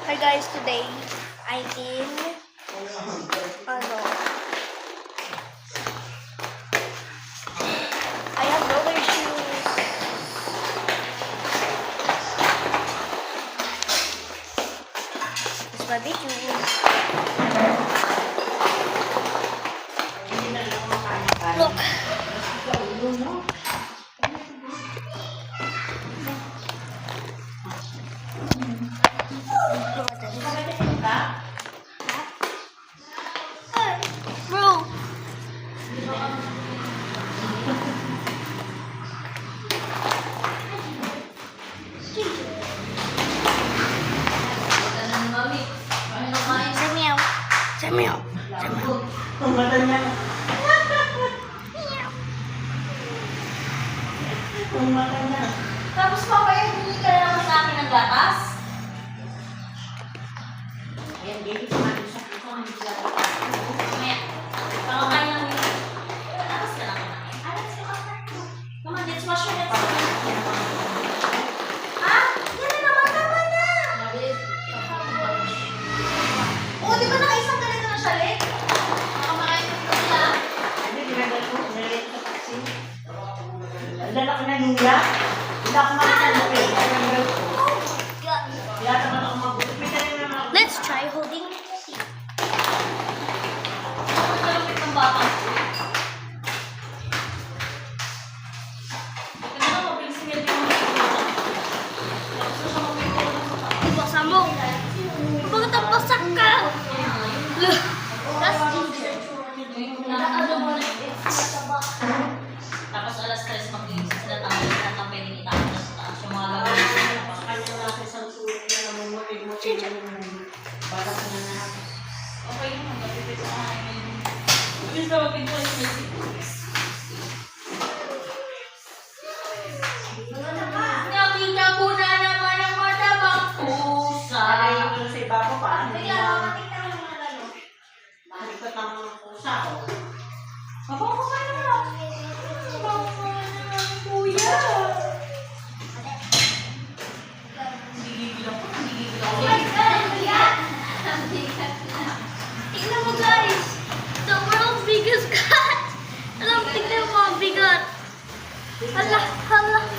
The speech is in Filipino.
Hi guys, today I'm in I have roller shoes. It's my big shoes. Look. Bro. Meow. Ang mata niya. Ang mata niya. Tapos papaya, hindi ka na naman sa akin ng gatas. Ayan, baby, kumain siya. Kumain siya. Mamaya, pakakain lang yun. Tapos ka lang kumain. Alex, come on, let's wash your hands. Ah, yan na naman, tama na. Oo, di ba nakaisang ganito na siya, Lek? Makamakain ko sila. Hindi, ginagay ko. Nilagay ko sa taxi. Dala ko na luya. Hindi ako makakalapi. Kaya naman ako mag-gupit. May tayo naman ako. Let's try holding. Ang kalapit ng bata. Huwag ka na mabilis-singil din mo. Tapos na siya mapipolo sa taas. Buksan mo. Bakit ang basak ka? That's Tapos alas 3 mag-iisip sila tayo na ang pwedeng itapos sa taas. Yung mga gagawin sila pa. Kanya na sa isang sulit na namumuti-muti. Para sa nanahapos. Okay yun, mag-apipit sa akin. Mabilis na mapipolo sa isip. Nakita ko na naman ang matabang pusa. Kaya ko sa iba ko pa. Bakit Malikot ang pusa ko. Mabango ka naman. Mabango ka naman, kuya. Gigigil ako. Gigigil ako. Oh my God, tingnan mo guys. The world's biggest cat. Alam, tingnan mo ang bigat. Hala, hala.